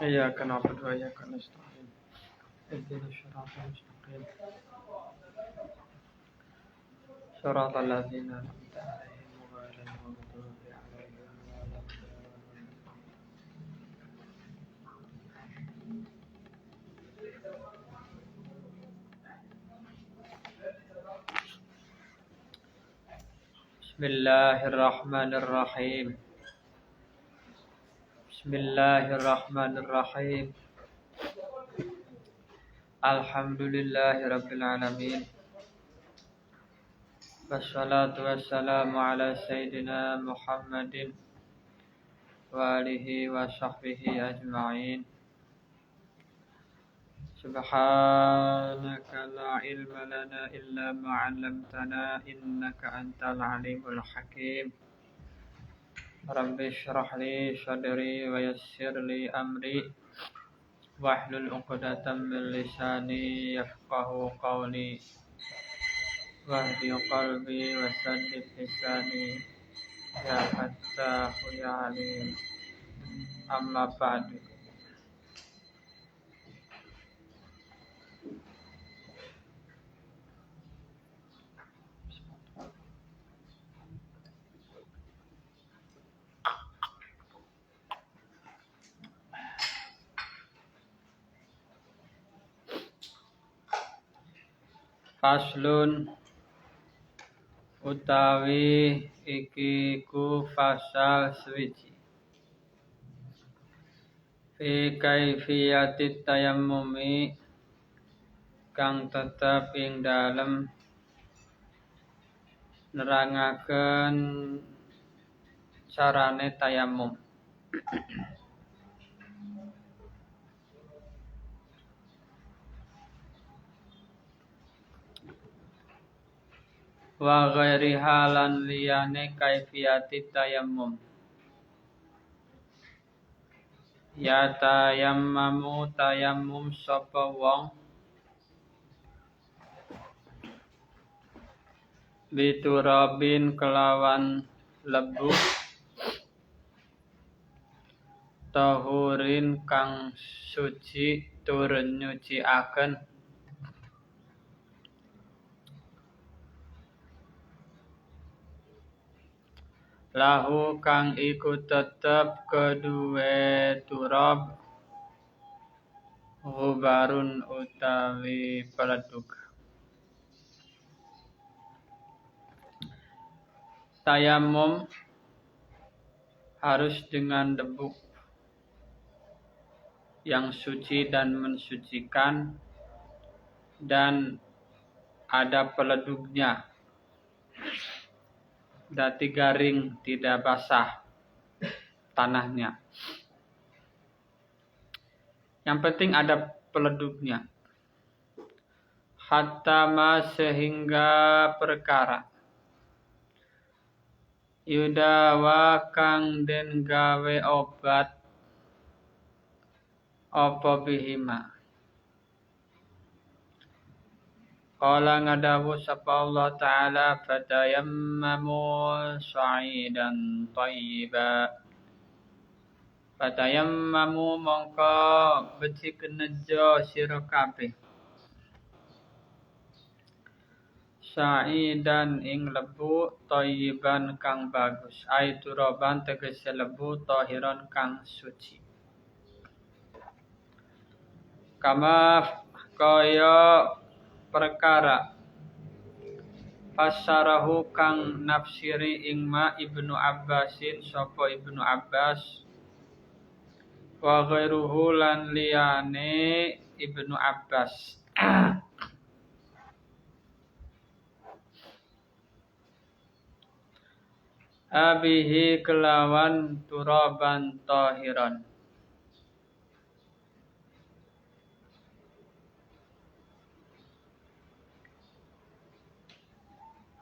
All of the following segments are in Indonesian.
إياك نعبد وإياك نستعين اهدنا الصراط المستقيم صراط الذين أنعمت عليهم غير المغضوب عليهم ولا الضالين. بسم الله الرحمن الرحيم. بسم الله الرحمن الرحيم. الحمد لله رب العالمين. والصلاة والسلام على سيدنا محمد وآله وصحبه أجمعين. سبحانك لا علم لنا إلا ما علمتنا إنك أنت العليم الحكيم. رب اشرح لي صدري ويسر لي أمري واحلل عقدة من لساني يفقه قولي واهد قلبي وسدد لساني يا فتاح يا عليم. أما بعد. Faslun utawi iki ku fasal swiji fi kaifiyatit tayammumi kang tetep ing dalem nerangaken carane tayammum. Wa ghairi halan liyane kaifiyatit tayammum. Ya tayammamu tayammum sapa wong biturabin kelawan lebu tahurin kang suci turun nyuciaken lahu kang iku tetep kedue turab ghubarun utawi peleduk. Tayammum harus dengan debu yang suci dan mensucikan dan ada peleduknya. Dati garing, tidak basah tanahnya. Yang penting ada peleduknya. Hatta ma sehingga perkara yudawa kang den gawe obat apa bihima. Qala ngadawu sapa Allah Ta'ala fatayammamu sa'idan thayyiba. Fatayammamu mongko becik nejo sira kabeh sa'idan ing lebu thayyiban kang bagus. Aituraban tegese lebu tahiran kang suci. Kama kaya perkara fasarahu kang nafsiri ing ma Ibnu Abbasin sapa Ibnu Abbas wa ghairuhu lan liyane Ibnu Abbas. Abihi kelawan turaban tahiran.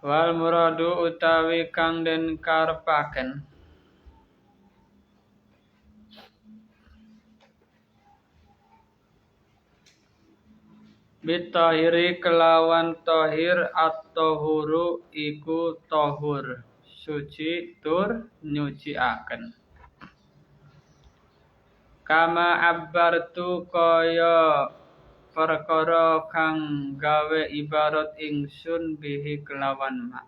Wal muradu utawi kang den karepaken bitahiri kelawan tahir at-tahuru iku tahur suci tur nyuciaken. Kama abbartu kaya perkara kang gawe ibarat ingsun bihi kelawan ma.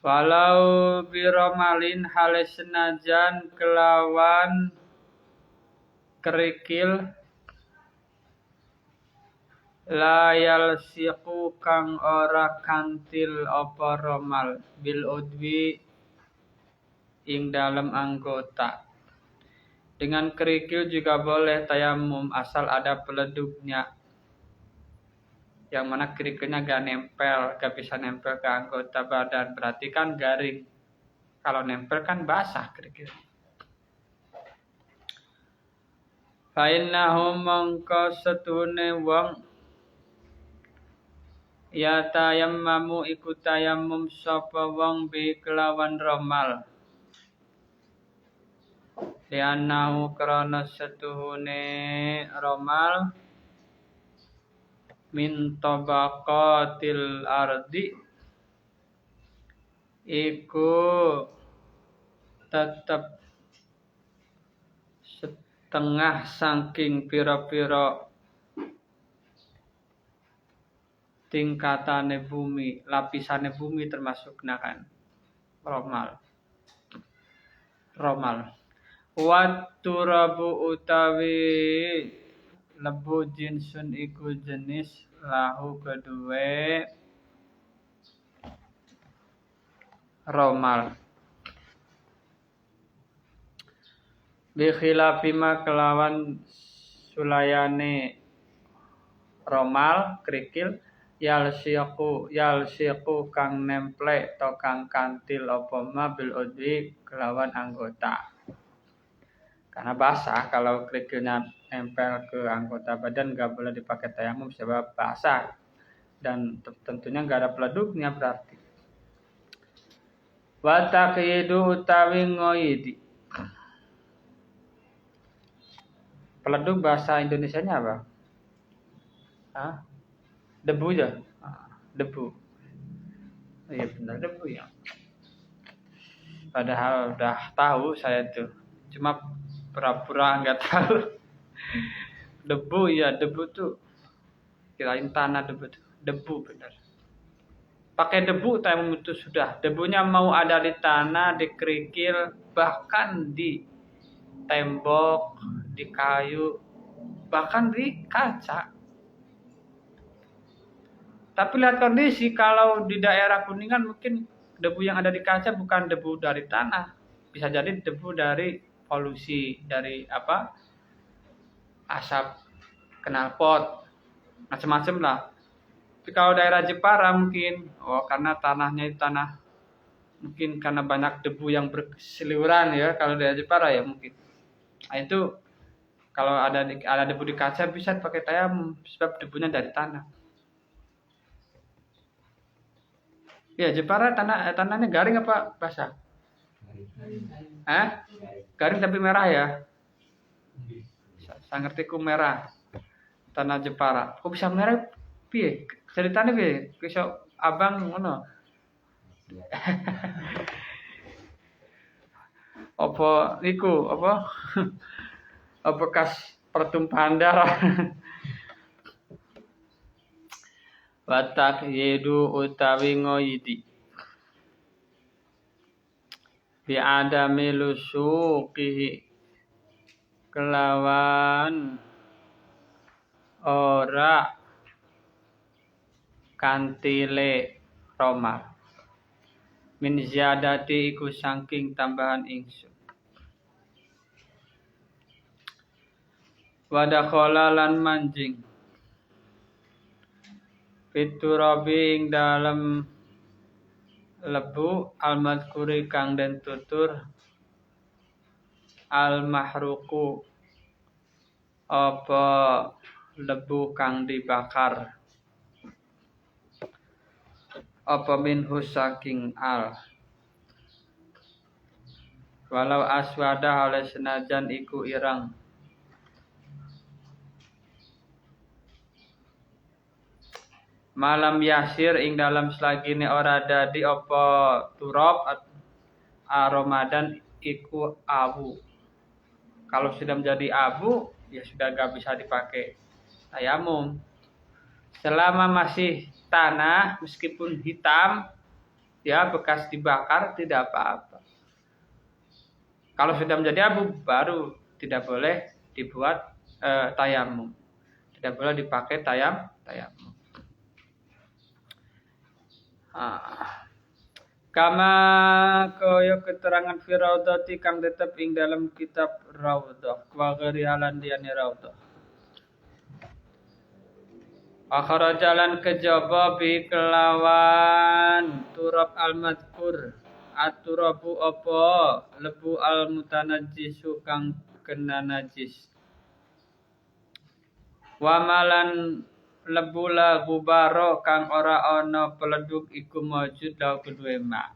Walau biromalin hale senajan kelawan kerikil layal siku kang ora kantil apa romal bil udwi ing dalam anggota. Dengan kerikil juga boleh tayamum asal ada peleduknya. Yang mana kerikilnya gak bisa nempel ke anggota badan. Berarti kan garing. Kalau nempel kan basah kerikil. Fa'innahum mongko setune wong ya tayammamu iku tayammum sapa wong bi kelawan romal. Lianahu krana setuhune romal min tabaqatil ardi iku tetep setengah saking pira-pira tingkatane bumi, lapisane bumi termasuk kan romal. Watturabu utawi lebu jinsun iku jenis lahu kedue romal. Bikhilafima kelawan sulayane romal kerikil yal siqu kang nemple to kang kantil apa ma bil udwi kelawan anggota. Karena basah, kalau kerikilnya nempel ke anggota badan gak boleh dipakai tayamum sebab basah dan tentunya gak ada peleduknya berarti. Wa taqidu utawi ngoidi. Peleduk bahasa Indonesianya apa? Hah? Debu ya? Debu. Iya benar debu ya. Padahal udah tahu saya tuh. Cuma pura-pura nggak tahu. Debu ya, debu tuh kirain tanah debu benar. Pakai debu tayamum itu sudah. Debunya mau ada di tanah, di kerikil, bahkan di tembok, di kayu, bahkan di kaca. Tapi lihat kondisi, kalau di daerah Kuningan mungkin debu yang ada di kaca bukan debu dari tanah. Bisa jadi debu dari polusi, dari asap knalpot, macam-macam lah. Tapi kalau daerah Jepara mungkin, karena tanahnya itu tanah, mungkin karena banyak debu yang berseliweran ya, kalau daerah Jepara ya mungkin. Nah itu, kalau ada debu di kaca bisa pakai tayamum, sebab debunya dari tanah. Ya, Jepara tanahnya garing apa basah? Garing tapi merah ya. Saya ngerti ku merah. Tanah Jepara. Kok bisa merah? Piye? Ceritanya piye? Kisah abang ngono. Apa niku apa bekas pertumpahan darah? Watak yedu utawi ngoyidi bi adami lusuqihi kelawan ora kantile romal min ziyadati iku saking tambahan ingsun wadakhala lan manjing fiturabi ing dalam lebu al-madkuri kang den tutur al-mahruku apa lebu kang dibakar apa minhu saking al walau aswada oleh senajan iku irang malam yasir ing dalam selagine ora dadi apa turab Ramadan iku abu. Kalau sudah menjadi abu ya sudah gak bisa dipakai tayamum. Selama masih tanah meskipun hitam ya bekas dibakar tidak apa-apa. Kalau sudah menjadi abu baru tidak boleh dibuat tayamum. Tidak boleh dipakai tayamum. Kama kaya keterangan fi raudhati kang tetep ing dalam kitab Raudhah wa ghairi halan liyane Raudhah. Akhara jalan kejaba bi kelawan turab al-madkur aturabu apa lebu al-mutanajjisu kang kena najis. Wa malan lebu la gubaro kang ora ana peleduk iku maujud lau kedue mak.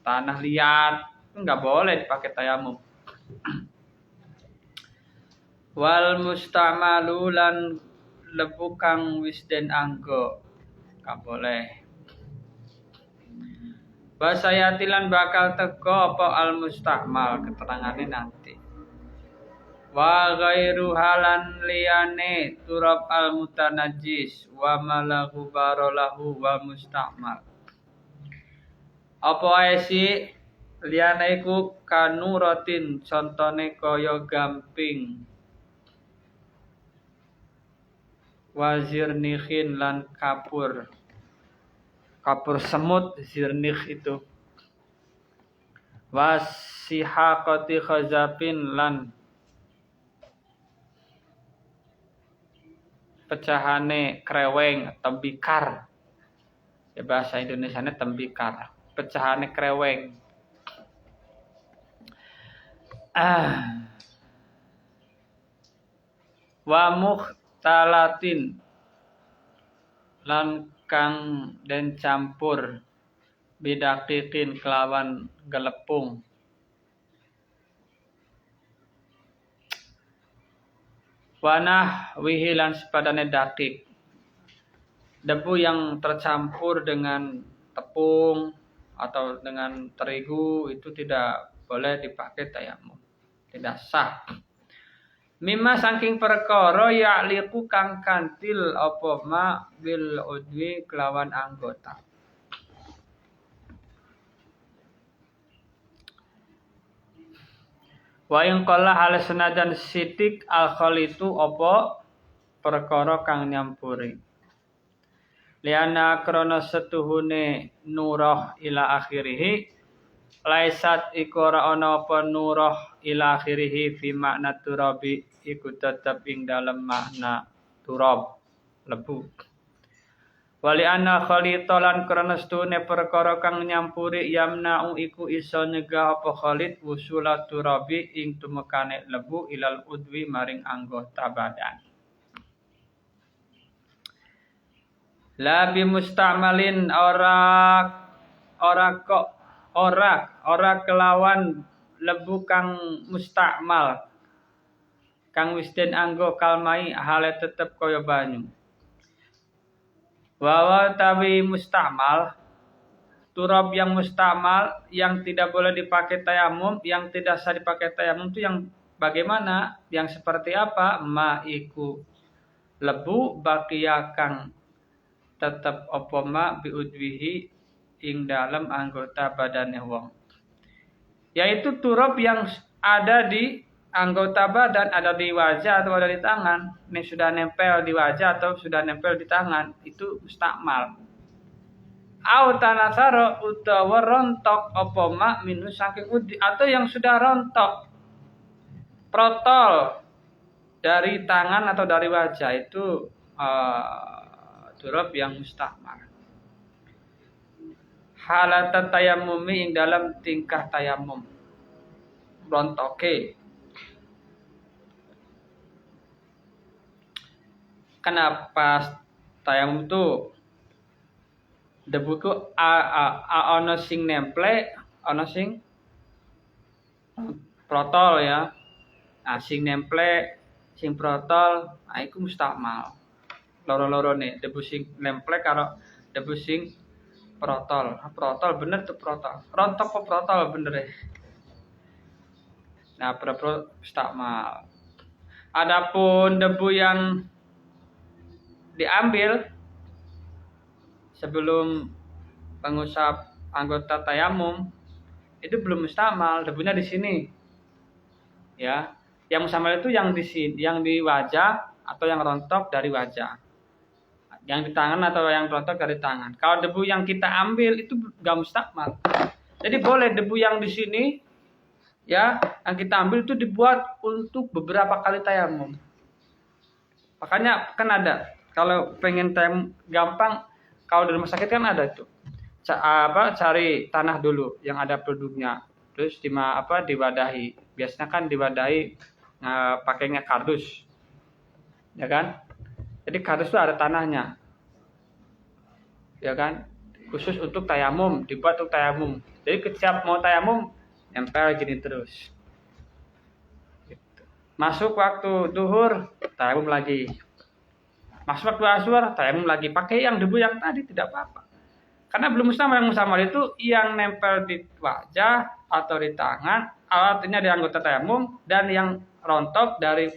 Tanah liat enggak boleh dipakai tayamum. Wal mustamalu lan lebu kang wis den anggo enggak boleh. Basayatilan bakal teko apa al mustamal keterangane nanti. Wa ghairu halan liyane turab al mutanajjis wa malahu barolahu wa musta'mal. Apa ae si liyane iku kanuratin contone kaya gamping. Wa zirnikhin lan kapur. Kapur semut zirnikh itu. Wa sihaqati khazapin lan pecahane kreweng tembikar. Ya bahasa Indonesianya tembikar. Pecahane kreweng. Wa mukhtalatin lan kang den campur bidaqiqin kelawan gelepung. Wanah wihilan sepadane dakik. Debu yang tercampur dengan tepung atau dengan terigu itu tidak boleh dipakai tayamum. Tidak sah. Mimma saking perkara ya'liqu kang kantil apa ma bil udwi kelawan anggota. Wa in qalla hal senajan sitik al khalitu apa perkara kang nyampuri. Liana krana setuhune nurah ila akhirih laisat iku ora ana apa nurah ila akhirih fi makna turabi iku tetep ing dalam makna turab lebu. Wali anna khalitalan krana setune perkara kang nyampuri yamna'u iku iso nyegah apa khalid wusula turabi ing tumekane lebu ilal udwi maring anggota badan. La bi musta'malin ora kelawan lebu kang musta'mal kang wis den anggo kalmai hale tetep kaya banyu. Wa tawi musta'mal turab yang musta'mal yang tidak boleh dipakai tayamum, yang tidak sah dipakai tayamum itu yang bagaimana? Yang seperti apa? Ma iku lebu baqiya kang tetep apa ma biudwihi ing dalam anggota badannya wong. Yaitu turab yang ada di anggota badan, ada di wajah atau ada di tangan. Ini sudah nempel di wajah atau sudah nempel di tangan, itu mustakmal. Au tanasara utawa rontok apa mak minus saking udi, atau yang sudah rontok protol dari tangan atau dari wajah itu turab yang mustakmal. Halatan tayamumi ing dalam tingkah tayamum rontoke. Kenapa tayamum itu debu ku ana sing nemple, ana sing protol ya. Nah, sing nemple, sing protol, iku mustakmal. loro-loro nih, debu sing nemplek karo debu sing protol. Protol bener tuh protol. Rontok kok protol bener ya. Nah, pro mustakmal. Adapun debu yang diambil sebelum mengusap anggota tayamum itu belum mustakmal, debunya di sini. Ya. Yang mustakmal itu yang di sini, yang di wajah atau yang rontok dari wajah. Yang di tangan atau yang rontok dari tangan. Kalau debu yang kita ambil itu enggak mustakmal. Jadi boleh debu yang di sini ya, yang kita ambil itu dibuat untuk beberapa kali tayamum. Makanya kan ada kalau pengen tayamum gampang, kalau di rumah sakit kan ada itu. Cari tanah dulu yang ada produknya. Terus diwadahi. Biasanya kan diwadahi pakainya kardus. Ya kan? Jadi kardus itu ada tanahnya. Ya kan? Khusus untuk tayamum, dibuat untuk tayamum. Jadi setiap mau tayamum nempel gini terus. Gitu. Masuk waktu duhur, tayamum lagi. Masuk waktu asar, tayamum lagi. Pakai yang debu yang tadi tidak apa-apa. Karena belum mustakmal. Yang mustakmal itu yang nempel di wajah atau di tangan, artinya di anggota tayamum, dan yang rontok dari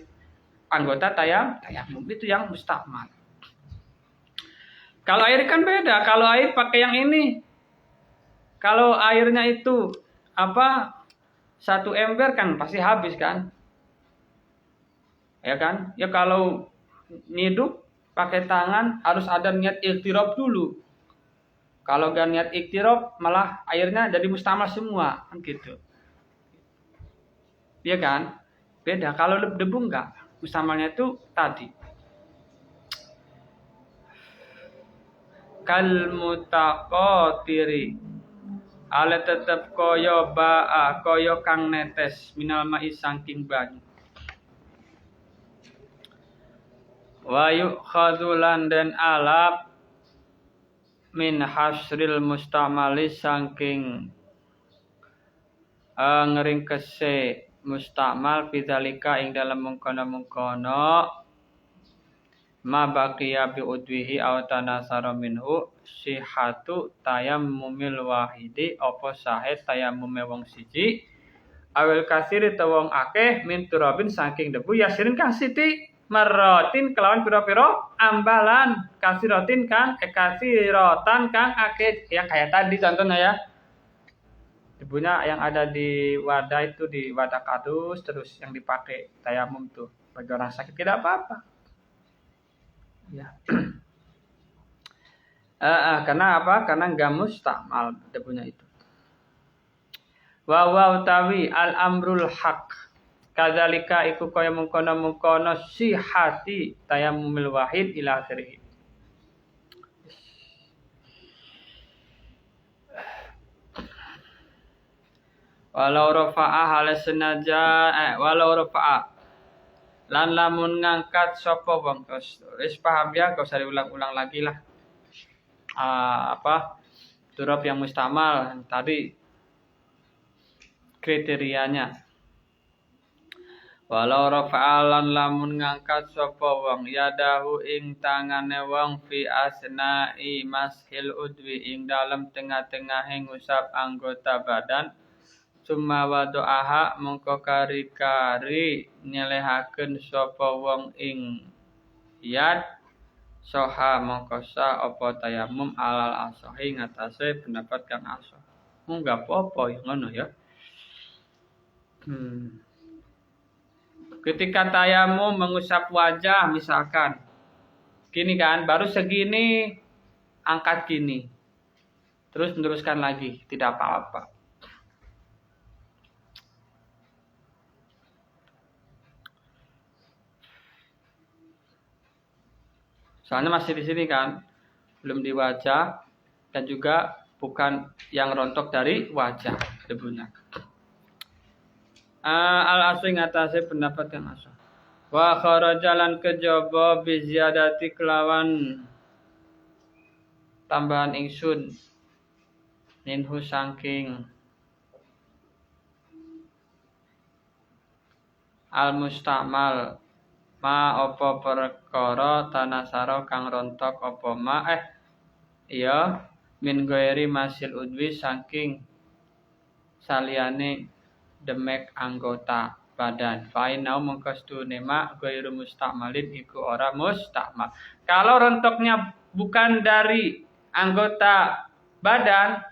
anggota tayamum itu yang mustakmal. Kalau air kan beda. Kalau air pakai yang ini. Kalau airnya itu 1 ember kan pasti habis kan? Ya kan? Ya kalau nyiduk pakai tangan harus ada niat ikhtirab dulu. Kalau gak niat ikhtirab malah airnya jadi mustakmal semua kan gitu. Iya kan? Beda. Kalau debu enggak. Mustakmalnya itu tadi. Kal mutaqatiri. Ale tetep koyo koyo kang netes minal ma'i saking banyu. Wa yukhadhu lan den alap min hasril mustamali saking ngeringkese mustamal bidzalika ing dalam mengkono-mengkono ma baqiya bi udwihi aw tanasara minhu sihatu tayammumil wahidi apa sahih tayammume wong siji awil kasiri ta wong akeh min turabin saking debu yasirin kang siti marotin kelawan pira-pira ambalan kasirotin kang kasirotan kang akeh yang kayak tadi contohnya ya, debunya yang ada di wadah itu di wadah kardus terus yang dipakai tayamum tuh bagi orang sakit tidak apa-apa ya. Karena apa? Karena enggak mustakmal debunya itu. Wa utawi al amrul haq kadzalika iku kaya mengkono-mengkono sihati tayammumil wahid ila akhirih. Walau rafa'a hal senaja walau rafa'a lan lamun ngangkat sapa wong wis paham ya, enggak usah diulang-ulang lagi lah. Turab yang mustakmal tadi kriterianya. Walau rafa'alan lamun ngangkat sapa wong yadahu ing tangane wong fi asna'i mashil udwi ing dalam tengah-tengah ngusap anggota badan summa wadu'aha mongko kari-kari nyelehaken sapa wong ing yad soha mongko sa apa tayamum alal asahi ngatasé pendapat kang asah. Enggak apa-apa ya ngono ya. Ketika tayamum mengusap wajah misalkan gini kan, baru segini angkat gini. Terus meneruskan lagi, tidak apa-apa. Soalnya masih di sini kan, belum di wajah dan juga bukan yang rontok dari wajah debunya. Al-asli ngatasé pendapat yang asal. Wa kharajalan kejaba bi ziyadati kelawan tambahan ingsun minhu saking al mustamal ma apa perkara tanasara kang rontok apa ma iya min goeri masil udwi saking saliyane demek anggota badan. Fa'inau mengkostune ma goiru mustakmalin iku ora mustakmal. Kalau rontoknya bukan dari anggota badan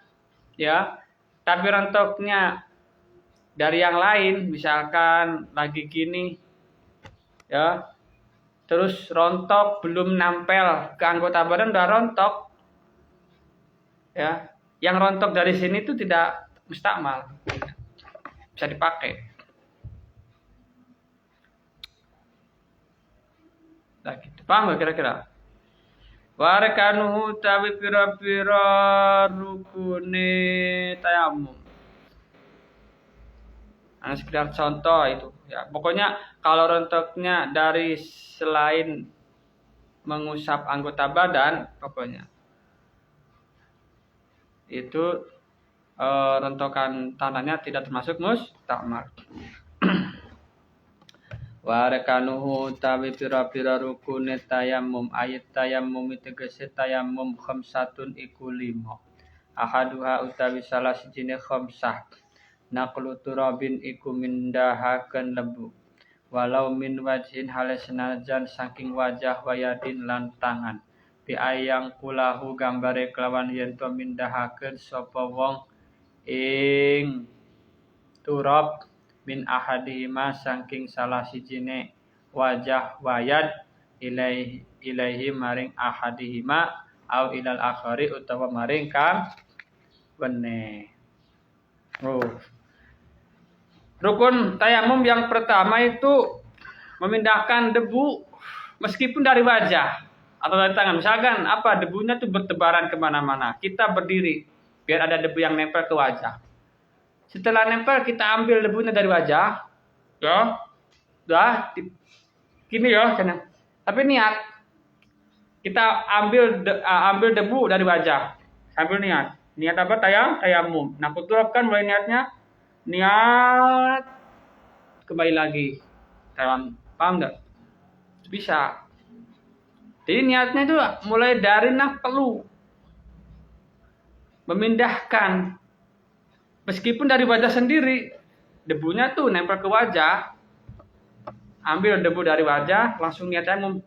ya, tapi rontoknya dari yang lain, misalkan lagi gini ya, terus rontok belum nampel ke anggota badan udah rontok ya, yang rontok dari sini itu tidak mustakmal, bisa dipakai. Nah, gitu. Paham gak kira-kira? Warekanuhu tawi pira-pira rukune tayamum. Nah, sekedar contoh itu ya. Pokoknya kalau rontoknya dari selain mengusap anggota badan, pokoknya itu rontokan tanahnya tidak termasuk mustakmal. Warekanuhu tawi pira-pira rukune tayamum ayat tayamum tegese tayamum khamsatun iku 5. Ahaduha utawi salah sijine khamsah. Naqlu turabin iku mindahaken lebu. Walau min wajhin halesenajan saking wajah wayadin lan tangan. Bi ayang kulahu gambare kelawan yen to mindahaken sapa wong ing turab min ahadihima saking salah sijine wajah wayad ilaihi maring ahadihima au ilal akhari utawa maring kang wene. Rukun tayamum yang pertama itu memindahkan debu meskipun dari wajah atau dari tangan. Misalkan apa debunya itu bertebaran kemana-mana, kita berdiri biar ada debu yang nempel ke wajah. Setelah nempel kita ambil debunya dari wajah, ya, udah, gini ya, tapi niat kita ambil debu dari wajah, sambil niat apa tayamum. Nah, kuturapkan mulai niatnya, niat kembali lagi, paham nggak? Bisa. Jadi niatnya itu mulai dari nafkelu, memindahkan. Meskipun dari wajah sendiri, debunya tuh nempel ke wajah, ambil debu dari wajah, langsung niat tayamum.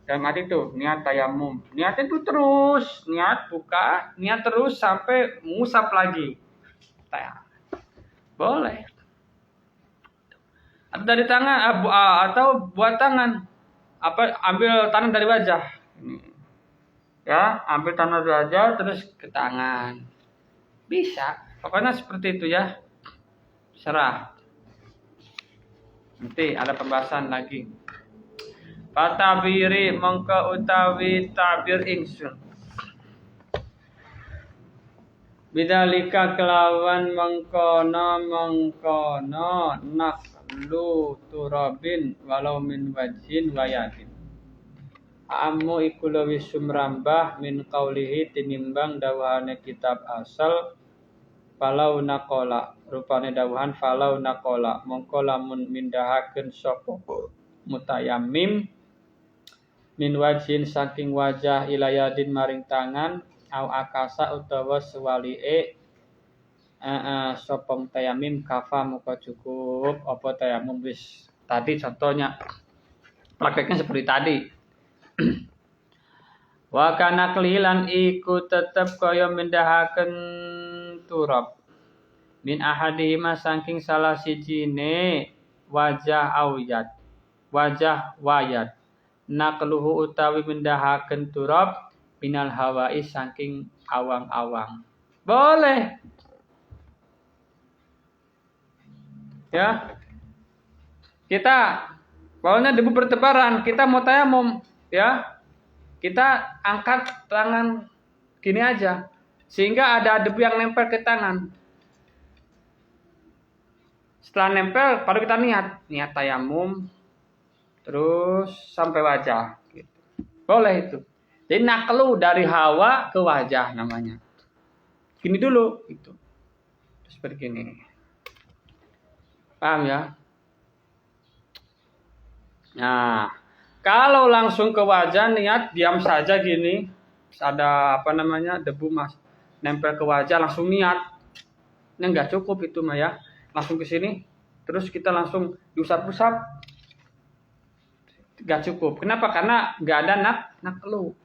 Dalam arti itu, niat tayamum. Niatnya itu terus, niat buka, niat terus sampai mengusap lagi. Boleh. Atau dari tangan, atau buat tangan. Ambil tangan dari wajah. Ya, ambil tangan dari wajah, terus ke tangan. Bisa. Pokoknya seperti itu ya. Serah. Nanti ada pembahasan lagi. Patabiri mongko utawi tabir ingsun. Bidzalika kelawan mengkono naklu turabin walau min wajhin wayadin. Amu iku luwih sumrambah min qaulihi tinimbang dawuhane kitab asal. Falau nakola rupane dawuhan falau nakola mongko lamun mindahaken sapa mutayammim min wajhin saking wajah ilayadin maring tangan au akasa utawa sewalike sapa mutayammim kafa muka cukup apa tayamum wis. Tadi contohnya prakteknya seperti tadi. Wa kana klilan iku tetep kaya mindahaken turab min ahadihima saking salah sijine wajah wayad naqluhu utawi mindahaken turab minal hawai saking awang-awang. Boleh ya, kita bawahnya debu bertebaran, kita mau tayamum ya, kita angkat tangan gini aja sehingga ada debu yang nempel ke tangan. Setelah nempel baru kita niat tayamum terus sampai wajah gitu. Boleh itu. Jadi naklu dari hawa ke wajah namanya. Gini dulu itu. Seperti ini. Paham ya? Nah, kalau langsung ke wajah niat diam saja gini, ada debu mas nempel ke wajah langsung niat, ini nggak cukup itu mah ya. Langsung ke sini, terus kita langsung diusap-usap, nggak cukup. Kenapa? Karena nggak ada naklu.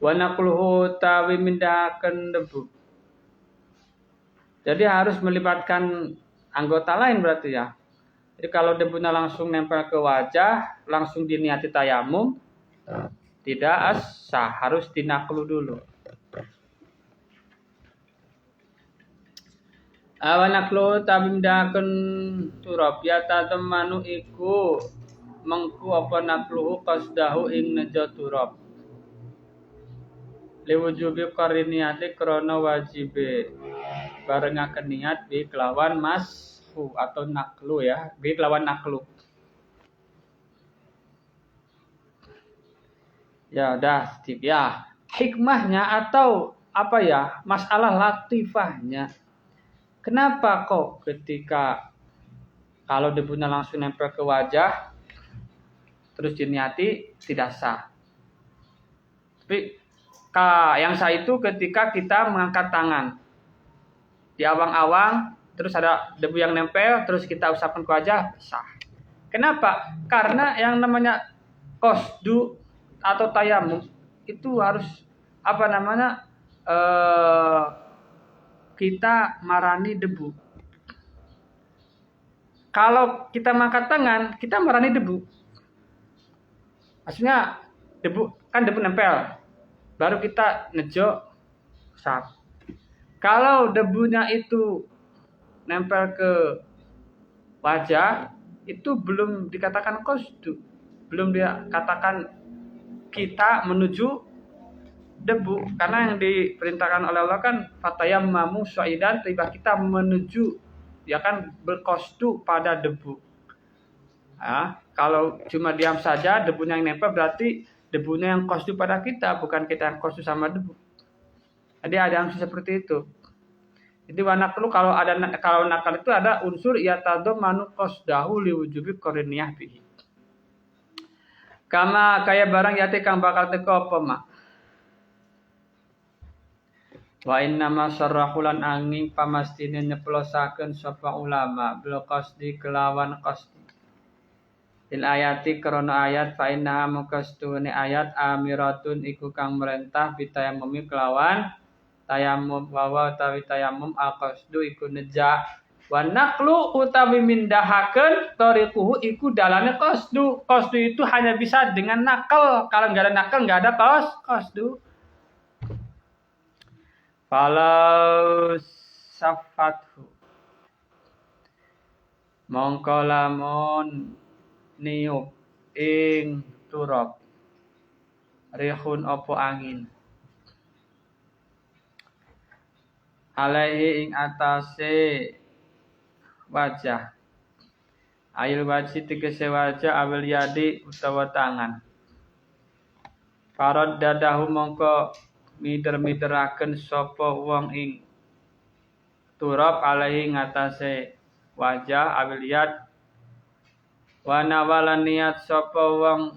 Wa nakluhu tawi mindahaken debu. Jadi harus melibatkan anggota lain berarti ya. Jadi kalau debunya langsung nempel ke wajah, langsung diniati tayamum, tidak sah, harus dinaklu dulu. Awanaklu tabimdaken turab ya tatemanu iku mengku apa nakluhu qasdahu ing nejo turab. Liwujubi qariniati krana wajibe barengaken niat bi kelawan mashu atau naklu ya, bi kelawan naklu. Ya udah, ya. Hikmahnya atau apa ya? Masalah latifahnya. Kenapa kok ketika kalau debunya langsung nempel ke wajah terus diniati tidak sah. Tapi yang sah itu ketika kita mengangkat tangan di awang-awang, terus ada debu yang nempel, terus kita usapkan ke wajah, sah. Kenapa? Karena yang namanya qasdu atau tayamum itu harus kita marani debu. Kalau kita mengangkat tangan, kita marani debu. Maksudnya debu nempel, baru kita nejo sap. Kalau debunya itu nempel ke wajah, itu belum dikatakan qasdu, belum dikatakan kita menuju debu, karena yang diperintahkan oleh Allah kan fatayammamu sya'idan, tiba kita menuju ya kan berqasdu pada debu. Nah, kalau cuma diam saja debunya yang nempel berarti debunya yang qasdu pada kita, bukan kita yang qasdu sama debu. Jadi ada yang seperti itu. Jadi wanaklu kalau nakal itu ada unsur yatadhammanu qasdahu liwujubi qariniyah bihi. Kama kaya barang yati kang bakal teko apa mak. Wa inna ma sarrahulan angin pamastine nyeplosaken sapa ulama bil qasdi kelawan qasdi. Il ayati krana ayat fa inna mukastune ayat amiratun iku kang merintah bitayamumi kelawan tayamum wawa utawi tayamum al-qasdu iku neja wa naqlu utawi mindahaken tariquhu iku dalane qasdu. Qasdu itu hanya bisa dengan nakal. Kalau enggak ada nakal enggak ada qasdu. Falau safathu mongko lamun niup ing turab rihun opo angin alaihi ing atase wajah ail wajhi tegese wajah awil yadi utawa tangan farad dadahu mongko mider-mideraken sapa wong ing turab alaihi ngatasé wajah awil yad wa nawalan niat sapa wong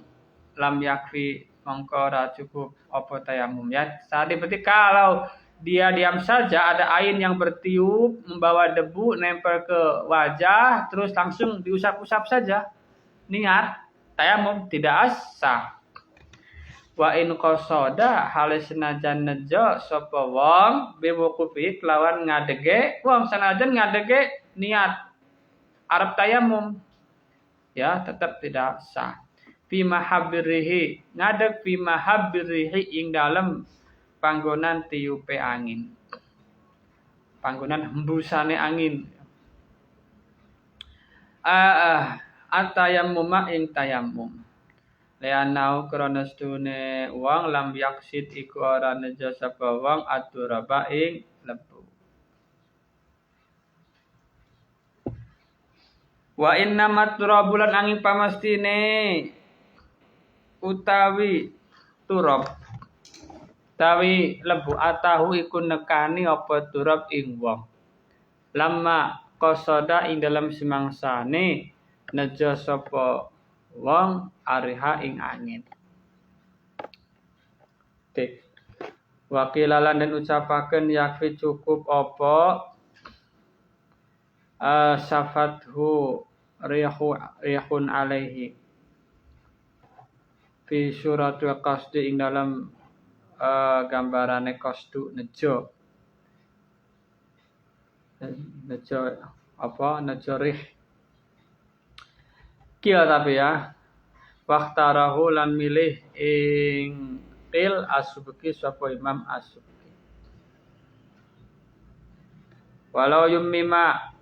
lam yakfi mongko ora cukup apa tayamum ya. Saat berarti kalau dia diam saja ada air yang bertiup membawa debu nempel ke wajah terus langsung diusap-usap saja niat tayamum tidak sah. Wa in qasada hale senajan nejo sapa wong biwuqufi lawan ngadege wong senajan ngadege niat arep tayamum ya tetap tidak sah. Fi mahabbirihi ngadeg fi mahabbirihi ing dalem panggonan tiupe angin. Panggonan hembusane angin. Atayamum ing tayamum. Leanau krana stune wong lam yaksid iku ora nejo sapa wong aturaba ing lebu. Wa inna maturabulan angin pamastine utawi turab utawi lebu atahu iku nekani apa turab ing wong. Lama qasada ing dalam semangsane nejo sapa wong ariha ing angin. Tik. Wakilalan dan ucapaken yakfi cukup apa safathu rihun alaihi fi suratul qasdi ing dalam gambarane qasdu nejo nejo rih kila tapi ya waqtarahu lan milih ing qil As-Subki sapa Imam As-Subki walau yummima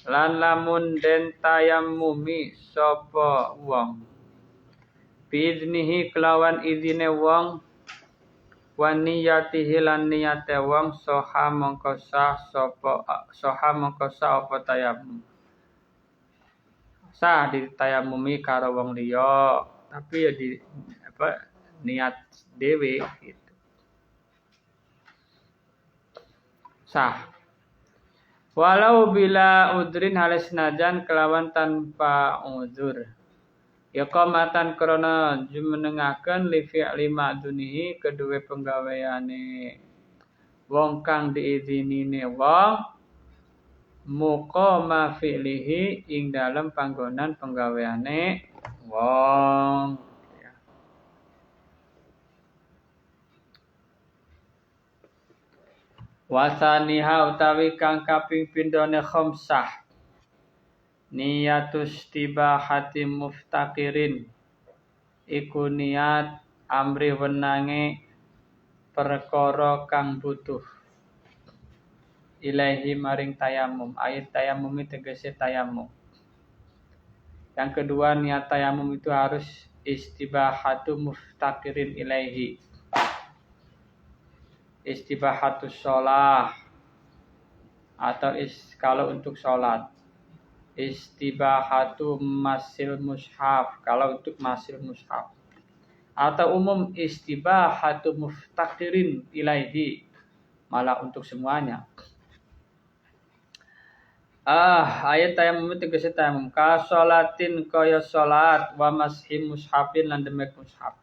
lan lamun den tayammumi sapa wong biiznihi kelawan izine wong wa niyatihi lan niyate wong soha mongko sah apa tayammum sah ditayamumi karo wong liya tapi ya di niat dhewe gitu sah walau bila udrin halis najan kelawan tanpa uzur iqamatan krana jumenengaken li fi'li ma'dunihi kedue penggaweane wong kang diizinine wong muqama fi'lihi ing dalam panggonan penggaweane wong wasaniha utawi kang kaping pindhone khamsah niyatus tibahati muftaqirin iku niat amri wenange perkara kang butuh ilahi maring tayamum ayat tayamum tegese tayamum yang kedua niat tayamum itu harus istibahatu muftaqirin ilaihi istibahatus sholah atau kalau untuk sholat istibahatu masil mushaf kalau untuk masil mushaf atau umum istibahatu muftaqirin ilaihi malah untuk semuanya ayat tayamum tegese tayamum ka sholatin kaya sholat wa mashi mushafin lan demek mushaf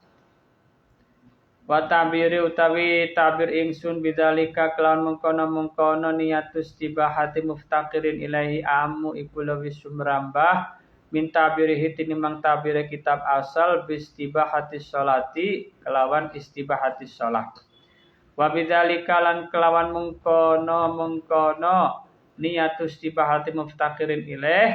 wa tabiri utawi tabir ingsun bidzalika kelawan mengkono niatus tibahati muftaqirin ilahi amu iku lebih sumrambah min tabirihi tinimbang tabire kitab asal bistibahati sholati kelawan istibahati sholat wa bidzalika lan kelawan mengkono niatus tibahati muftaqirin ilaih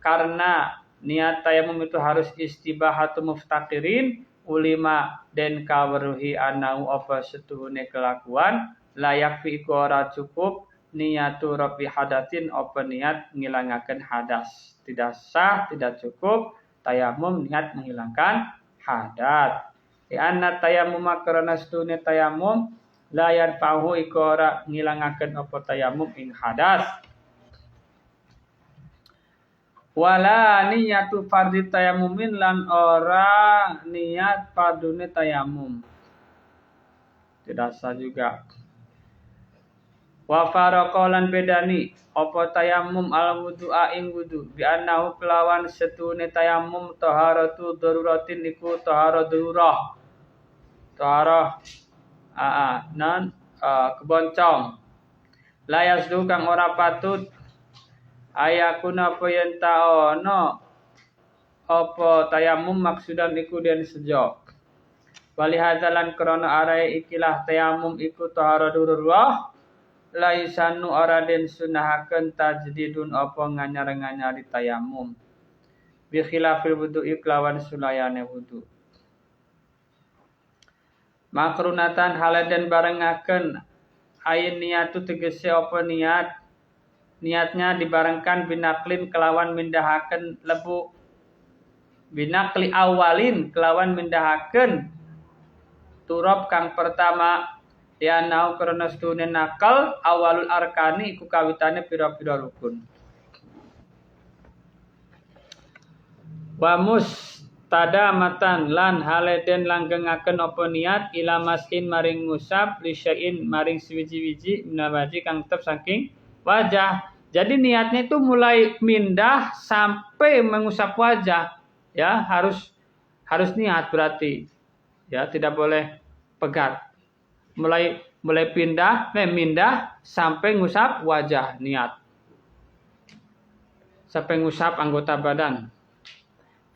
karena niat tayamum itu harus istibahatu muftaqirin ulima den kaweruhi anau apa setuhune kelakuan layak fi ora cukup niatu rafi hadatin apa niat ngilangaken hadas tidak sah tidak cukup tayamum niat menghilangkan hadat anna tayamum karena setuhune tayamum la yarfa'u iku ora ngilangaken apa tayamum ing hadas wala niyatu fardhi tayamumin lan ora niat fardune tayamum tidak sah juga wa faraqa lan bedani apa tayamum al wudu'a ing wudu bi annahu kelawan setune tayamum taharatu daruratin iku taharah darurah taharah keboncong layasdu kang ora patut ayakuna apa yen taono apa tayamum maksudan iku den sejo wali hadalan krana arae ikilah tayamum iku tahara dururah laisanu ora den sunahaken tajdidun apa nganyar-nganyari tayamum bi khilafil wudu'i kelawan sulayane wudu makrunatan haladen barengaken ayin niatu tegese apa niatnya dibarengkan binaklin kelawan mindahaken lebu binakli awalin kelawan mindahaken turab kang pertama ya nau karena stune nakal awalul arkani iku kawitane pira-pira rukun wa mustadamatan lan haleden langgengaken apa niat ila maskin maring ngusap lisyain maring siwiji-wiji minawaji kang tetep saking wajah Jadi niatnya itu mulai mindah sampai mengusap wajah, ya harus niat berarti, ya tidak boleh pegat. Mulai mindah sampai ngusap wajah, niat. Sampai ngusap anggota badan.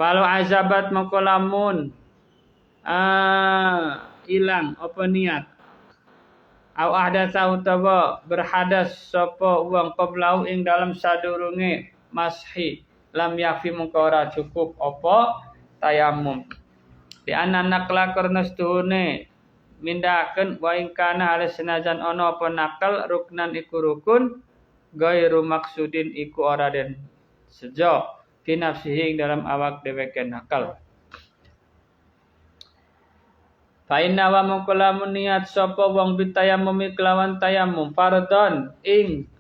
Kalau azabat mengkolamun hilang apa niat. Au ahdatsa utawa berhadas sapa wong qablau ing dalam sadurunge mashi lam yafi mengko ora cukup apa tayamum. Di anak karena setuhune mindahaken wa ing kana ala senajan ana apa nakal ruknan iku rukun gairu maksudin iku ora den sejo fi nafsihi ing dalam awak dheweke nakal. Fa inna wa mukulamun niat sapa wong bitayamum kelawan tayamum fardhon ing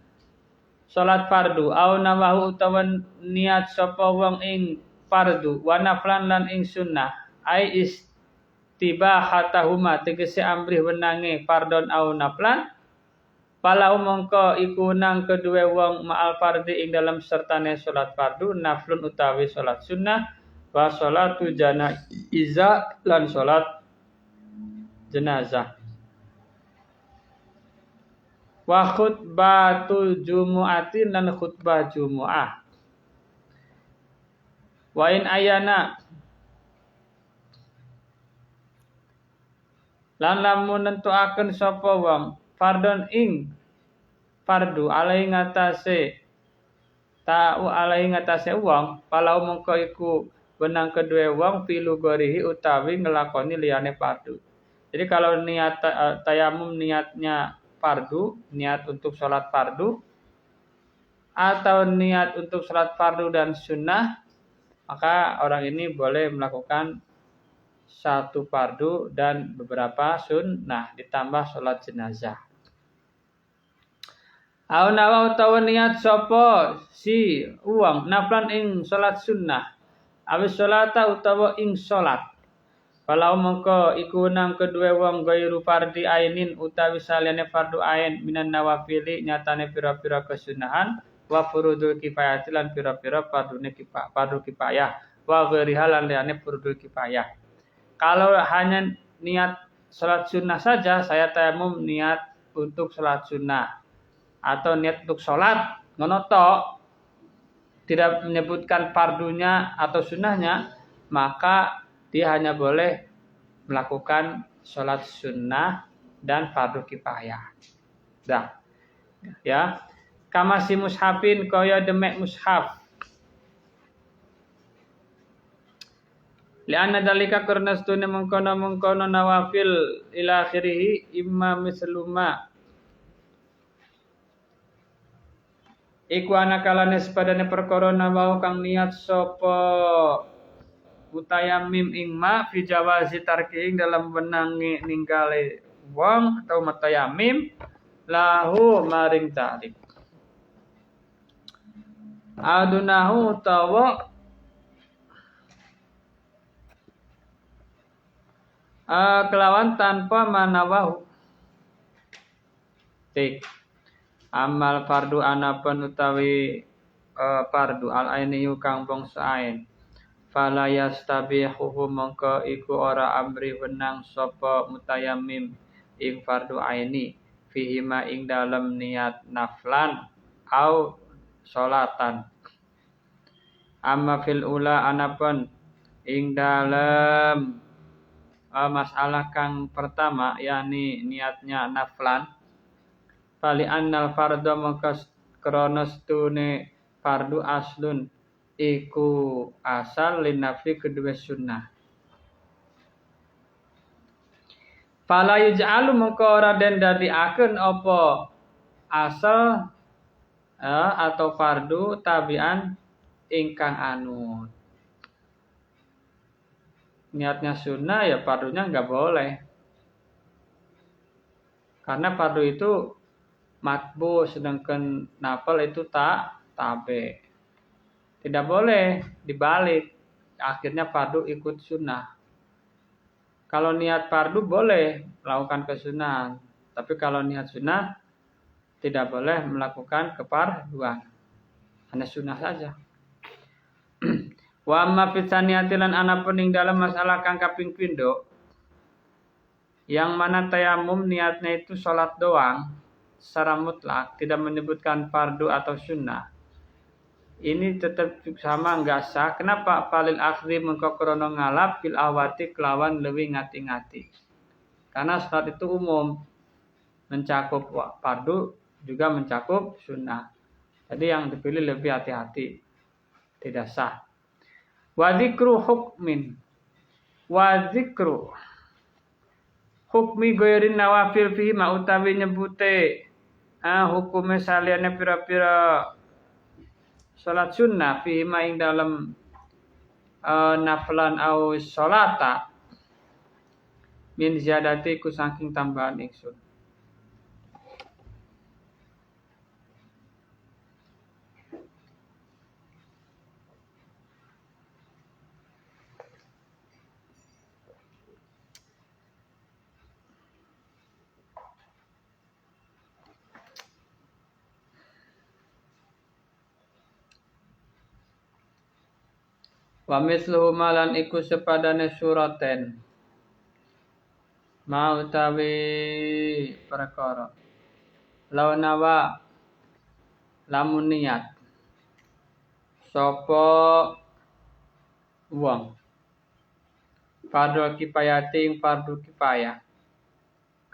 salat fardu au nawahu utawa niat sapa wong ing fardu wa naflan lan ing sunnah ai istibahatahuma tegese amrih wenange fardhon au naflan palau mongko iku nang kedue wong ma'al fardi ing dalam sertane salat fardu naflun utawi salat sunnah wa salatu janaiza lan salat jenazah. Wa khutbatul jumu'atin lan khutbah jumu'ah. Wa in ayana lan lamun nentuaken sapa wong fardon ing fardu alai ngatasé wong palau mengko iku benang kedue wong pilu gorihi utawi ngelakoni liyane fardu. Jadi kalau niat tayamum niatnya fardu, niat untuk sholat fardu, atau niat untuk sholat fardu dan sunnah, maka orang ini boleh melakukan satu fardu dan beberapa sunnah ditambah sholat jenazah. Au nawa utawa niat sapa si uang naflan ing sholat sunnah, awis sholata utawa ing sholat. Kalau mengko iku nang kedue wong gairu fardi ainin utawi saliyane fardu ain minan nawafili nyatane pira-pira kesunahan wa furudul kifayah lan pira-pira fardu kifayah wa ghairiha lan liyane furudul kifayah. Kalau hanya niat salat sunnah saja saya tayamum niat untuk salat sunnah atau niat untuk salat ngono tok tidak menyebutkan fardunya atau sunnahnya maka dia hanya boleh melakukan sholat sunnah dan fardu kifayah. Dah, ya. Kama si mushafin kaya demek mushaf. Lianna dalika karena stune mengkono nawafil ila akhirih imma misluma. Iku anakalane sepadane perkara nawau kang niat sapa mutayamim ing ma fi jawazi tarking dalam benangi ninggale wong atau mutayamim lahu maring tarik adunahu tawa kelawan tanpa manawahu tik amal fardu anapan utawi fardu al aini kang bangsa ain fala yastabihu mongko iku ora amri wenang sapa mutayammim ing fardu aini fihi ma ing dalam niat naflan au salatan amma fil ula anapun ing dalam masalah kang pertama yakni niatnya naflan fali annal fardhu mongko krana stune fardu aslun iku asal linafi kedua sunnah. Fala yuj'alu mongko ora den dadiaken apa asal atau fardu tabian ingkang anut. Niatnya sunnah ya fardunya enggak boleh. Karena fardu itu matbu sedangkan nafil itu tabe. Tidak boleh dibalik. Akhirnya fardu ikut sunnah. Kalau niat fardu boleh melakukan kesunahan. Tapi kalau niat sunnah tidak boleh melakukan kefarduan, hanya sunnah saja. Wa amma fitsaniyatilan ana pening dalam masalah kang kaping pindho, yang mana tayamum niatnya itu sholat doang secara mutlak, tidak menyebutkan fardu atau sunnah. Ini tetap sama enggak sah. Kenapa? Falil akhri mengko krana ngalap bil awati kelawan leuwih ngati-ngati. Karena sholat itu umum, mencakup fardu juga mencakup sunnah. Jadi yang dipilih lebih hati-hati, tidak sah. Wa dzikru hukmin, wa dzikru hukmi ghairin nawafil fihi ma utawi nyebute hukume saliyane pira-pira salat sunnah fihi ma ing dalem naflan au salata min ziyadati ku saking tambahan ingsun. Wa misluhu malan iku sepadane suraten ma utawi perkara launawa lamun niat sapa wong fardhu kifayati fardu kifayah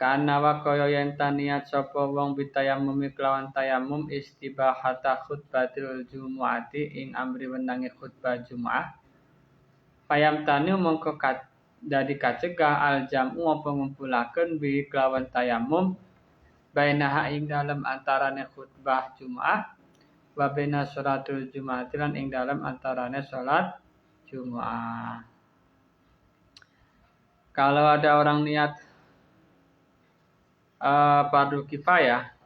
kana wa kaya yen niat sapa wong bitayamum kelawan tayamum istibahata khutbatil jumuati ing amri wenange khutbah Jumat payam tanu mongko dadi kacegah al jamu apa ngumpulaken bi kelawan tayamum bainaha ing dalem antarane khutbah Jumat wa baina sholatul Jumat lan ing dalem antarane salat Jumat. Kalau ada orang niat fardu kifayah,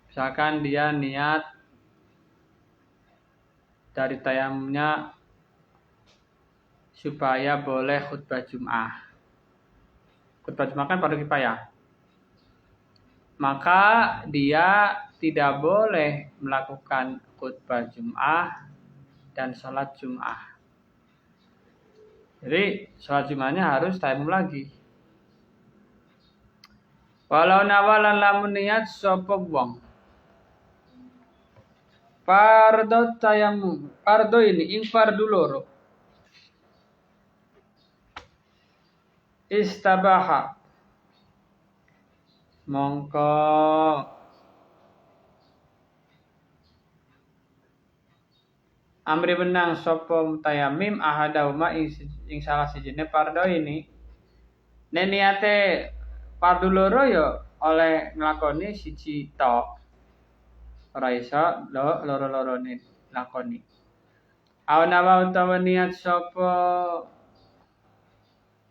misalkan dia niat dari tayamumnya supaya boleh khutbah Jum'ah. Khutbah Jum'ah kan fardu kifayah. Maka dia tidak boleh melakukan khutbah Jum'ah dan sholat Jum'ah. Jadi sholat Jum'ahnya harus tayamum lagi. Walau nawalan lamun niat sapa wong fardu tayamum, fardu ini ing fardu loro. Istabaha mongko amri benang sapa tayamim ahadauma ing salah sijine fardu ini. Nek niate fardu loro ya oleh nglakoni siji tok. Ora iso loro-lorone lakoni. Awana utawa niat sapa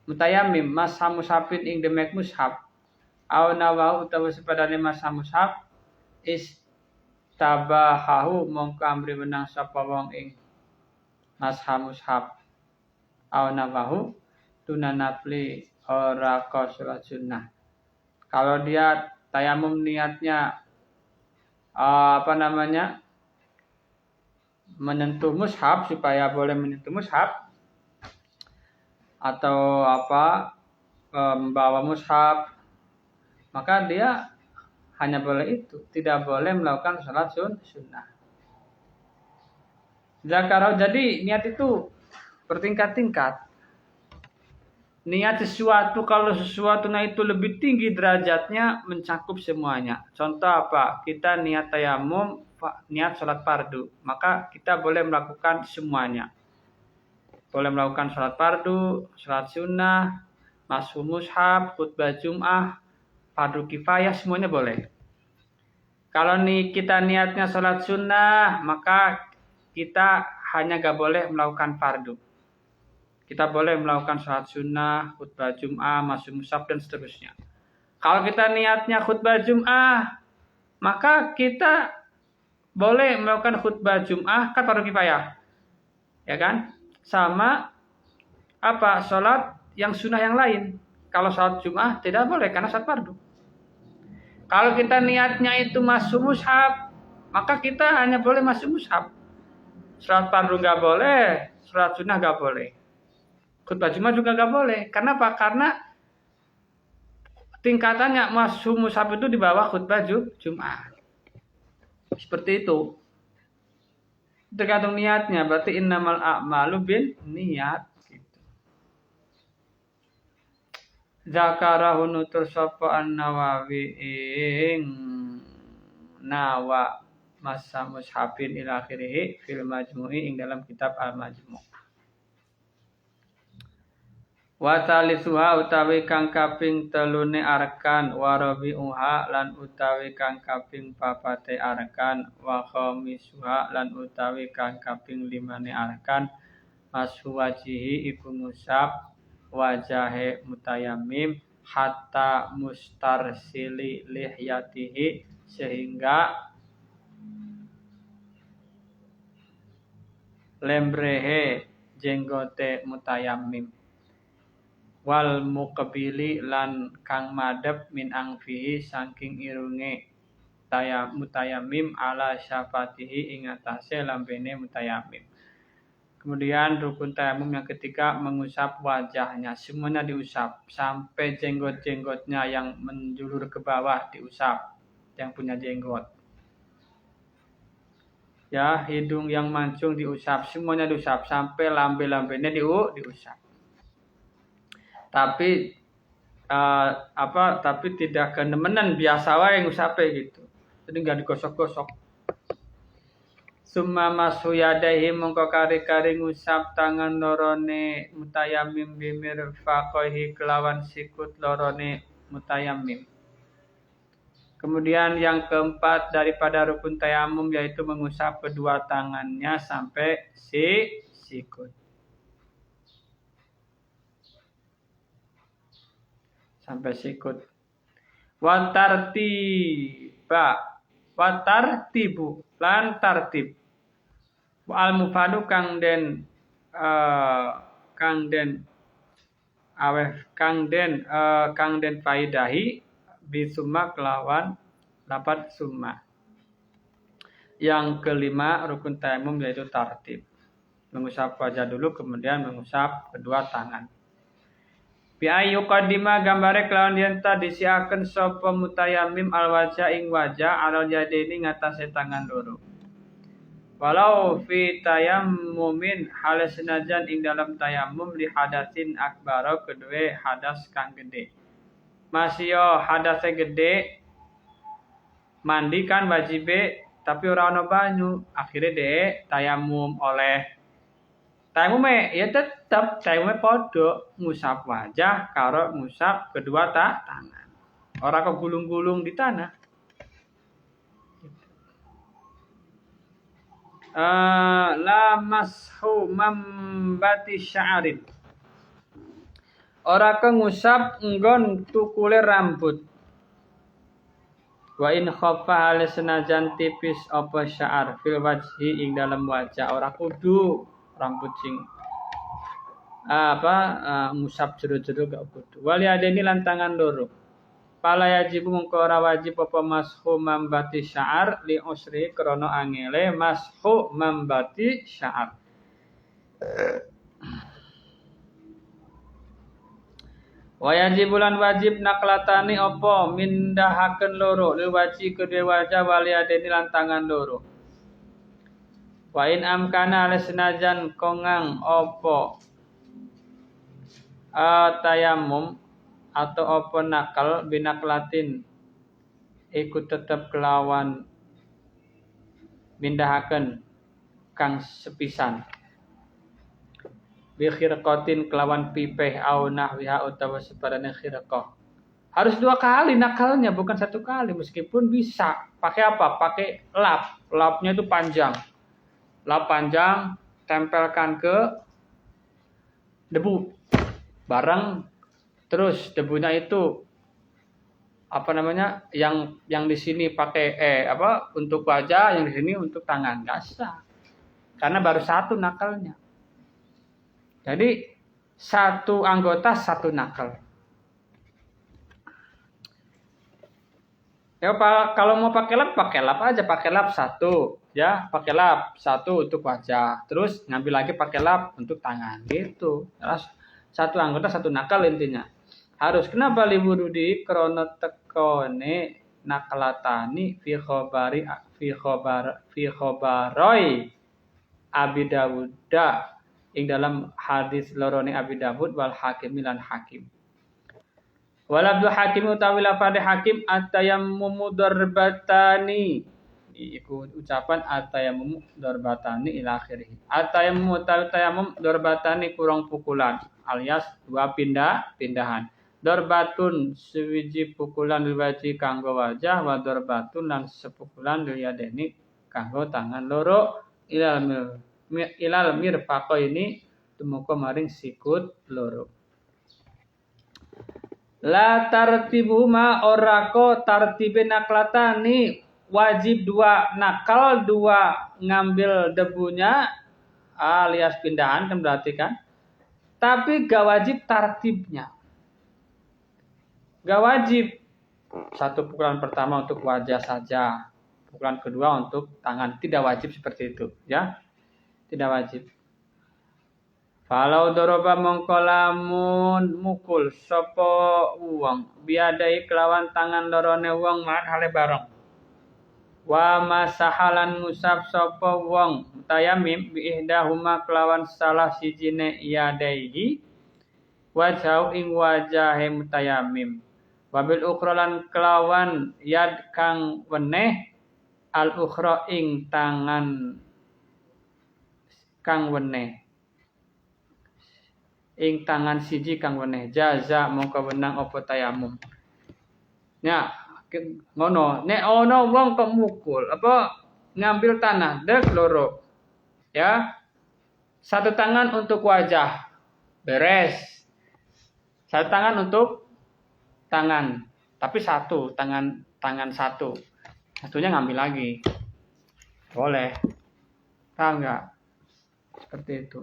mutayamim mas musafin ing demek mushaf. Awana utawa sepadane mas mushaf istabahahu mongko amri menang sapa wong ing mas mushaf. Awana tunanafli ora ka salat sunnah. Kalau dia tayamum niatnya menyentuh mushaf supaya boleh menyentuh mushaf atau membawa mushaf, maka dia hanya boleh itu, tidak boleh melakukan salat sunnah. Jadi niat itu bertingkat-tingkat. Niat sesuatu, kalau sesuatu itu lebih tinggi derajatnya mencakup semuanya. Contoh apa? Kita niat tayamum, niat sholat fardu, maka kita boleh melakukan semuanya. Boleh melakukan sholat fardu, sholat sunnah, masuk mushaf, khutbah Jum'ah, fardu kifayah, semuanya boleh. Kalau kita niatnya sholat sunnah, maka kita hanya gak boleh melakukan fardu. Kita boleh melakukan sholat sunnah, khutbah Jum'ah, masuk mushaf, dan seterusnya. Kalau kita niatnya khutbah Jum'ah, maka kita boleh melakukan khutbah Jum'ah, kan fardu kifayah. Ya kan? Sama sholat yang sunnah yang lain. Kalau sholat Jum'ah tidak boleh karena sholat fardu. Kalau kita niatnya itu masuk mushaf, maka kita hanya boleh masuk mushaf. Salat fardu nggak boleh, salat sunnah nggak boleh. Khutbah Jumat juga nggak boleh. Karena apa? Karena tingkatannya masuk mushaf itu di bawah khutbah Jumat. Seperti itu. Tergantung niatnya. Berarti innamal a'malu bin niat. Gitu. Zakarahu nutur sapa an-Nawawi ing nawa masa mushafin ila akhirih fil majmu'i ing dalam kitab al-majmu'. Wa talisuha utawi kang kaping telune arkan wa rabi'uha lan utawi kang kaping papate arkan wa khamisuha lan utawi kang kaping limane arkan mashu wajihi iku ngusap wajahe mutayammim hatta mustarsili lihyatihi sehingga lembrehe jenggote mutayammim wal muqbili lan kang madhep min angfihi saking irunge mutayammim ala syafatihi ing atase lambene mutayammim. Kemudian rukun tayamum yang ketiga mengusap wajahnya, semuanya diusap sampai jenggot-jenggotnya yang menjulur ke bawah diusap, yang punya jenggot. Ya, hidung yang mancung diusap, semuanya diusap sampai lambe-lambenya diusap. Tapi tapi tidak kenemenan biasa wae ngusape gitu. Jadi enggak digosok-gosok. Summa masu yadaihi mongko kari-kari ngusap tangan lorone mutayammim bimirfaqaihi kelawan sikut lorone mutayammim. Kemudian yang keempat daripada rukun tayamum yaitu mengusap kedua tangannya sampai sikut. Sampai sikut. Watartibu lan tartib. Al mufadu kang den faidahi bisumma kelawan lapat summa. Yang kelima rukun tayamum yaitu tartib. Mengusap wajah dulu kemudian mengusap kedua tangan. Bi ayu qadima gambare kelawan yen ta disiaken sapa mutayammim alwajah ing wajah alal yadaini ngatasé tangan loro. Walau fi tayammumin hal senajan ing dalam tayamum li hadasin akbaro kedue hadas kang gede. Masih hadase gede mandi kan wajibe tapi ora ana banyu akhire de tayamum oleh tayamum ya tetap tayamum padha ngusap wajah karo ngusap kedua tangan. Ora kok gulung-gulung di tanah. La mashu mambati sya'rin. Ora kok ngusap nggon tukule rambut. Wa in khaffa hal senajan tipis apa sya'ar fil wajhi ing dalam wajah ora kudu rambut sing ngusap jero-jero gak kudu. Wali adeni lan tangan loro. Pala yajib mungko ora wajib apa mashu mambati sya'ar li usri krana angele mashu mambati sya'ar. Wa yajibulan wajib naklatani apa mindahaken loro lil waji kedue wajah wali adeni lan tangan loro. Wa in amkana senajan kongang apa tayamum atau apa nakal binaklatin ikut tetap kelawan mindahaken kang sepisan bi khirqatin kelawan pipeh au nahwiha utawa sepadane khirqah. Harus 2 kali nakalnya bukan 1 kali meskipun bisa pakai apa? Pakai lap. Lapnya itu panjang. Lap panjang tempelkan ke debu. Bareng terus debunya itu yang di sini pakai untuk wajah, yang di sini untuk tangan. Enggak sah. Karena baru 1 nakalnya. Jadi 1 anggota 1 nakal. Ya kalau mau pakai lap aja, pakai lap satu, ya pakai lap satu untuk wajah, terus ngambil lagi pakai lap untuk tangan, gitu. Satu anggota satu nakal intinya. Harus kenapa liburudi krono tekone nakalatani fi khobaroi Abi Dawuda ing dalam hadis lorone Abi Dawud wal Hakim lan Hakim. Walabdu hakim utawi lafadhe hakim atayammumu darbatani. Iku ucapan atayammumu darbatani ila akhirih. Atayammumu utawi tayamum darbatani kurang pukulan alias dua pindahan. Darbatun suwiji pukulan liwaji kanggo wajah wa darbatun lan sepukulan liyadeni kanggo tangan loro ilal mirfaqo ini tumuka maring sikut loro. La tartibuhuma orako tartibe naklatani wajib dua nakal dua ngambil debunya alias pindahan kan berarti kan, tapi gak wajib tartibnya, gak wajib satu pukulan pertama untuk wajah saja, pukulan kedua untuk tangan, tidak wajib seperti itu ya, tidak wajib. Falau doroba mongkolamun mukul sopo uang biadai kelawan tangan lorone uang mat hale bareng. Wa masahalan ngusap sopo uang mutayamim biihdahuma kelawan salah sijine iadaihi wajau ing wajahe mutayamim. Wabil ukhrolan kelawan yad kang weneh al ukhro ing tangan kang weneh. Ing tangan siji kang weneh jaza mongko wenang apa tayamum. Ya, ngono. Nek ono wong kok mukul apa ngambil tanah dek loro. Ya. Satu tangan untuk wajah. Beres. Satu tangan untuk tangan. Tapi satu, tangan satu. Satunya ngambil lagi. Boleh. Paham enggak? Seperti itu.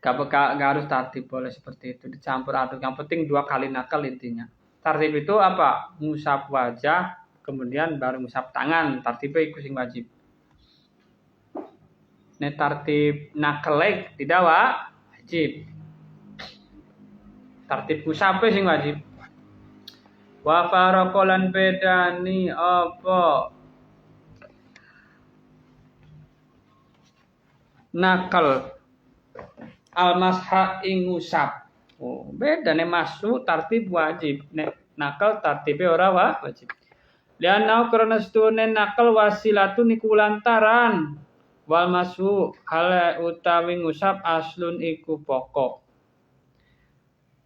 Gak harus tartib, boleh seperti itu, dicampur aduk. Yang penting dua kali nakal intinya. Tartib itu apa? Ngusap wajah, kemudian baru ngusap tangan. Tartibnya itu sing wajib. Ini tartib nakelek tidak wajib. Tartib ngusapnya sing wajib. Wa farakolan bedani apa? Nakal al-masha ing ngusap. Oh, beda nek masuk tartib wajib, nek nakal tartibe ora wajib. Lianau karena setune nakal wasilatun iku lantaran wal masu hale utawi ngusap aslun iku pokok.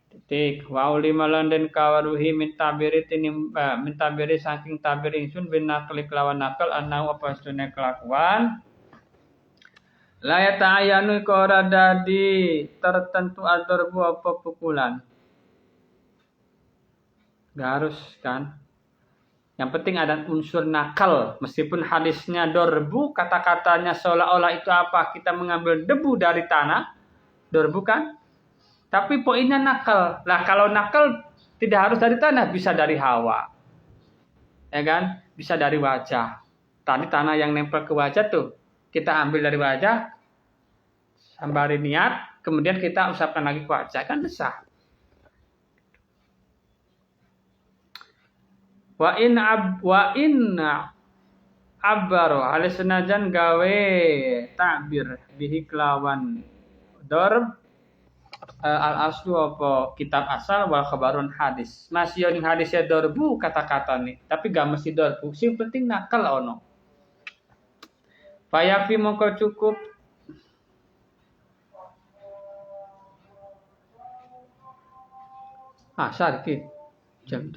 Titik wa ulima landen kawaruhi min tabiri saking tabir ingsun bin nakal kelawan nakal anau apa setune kelakuan la ta'ayanu ora dadi tertentu adorbu apa pukulan. Gak harus kan. Yang penting ada unsur nakal. Meskipun hadisnya dorbu, kata-katanya seolah-olah itu apa? Kita mengambil debu dari tanah. Dorbu kan? Tapi poinnya nakal. Lah kalau nakal tidak harus dari tanah, bisa dari hawa. Ya kan? Bisa dari wajah. Tadi tanah yang nempel ke wajah tuh, kita ambil dari wajah, sambari niat, kemudian kita usapkan lagi ke wajah, kan sah. Wa in abbaro alis senajan gawe takbir bihi kelawan dorb al aslu apa kitab asal wal khabarun hadis. Masih ning hadisnya dorbu kata-kata nih, tapi gak mesti dorbu. Sing penting nakal ono. Fayafi mongko cukup sarki jam.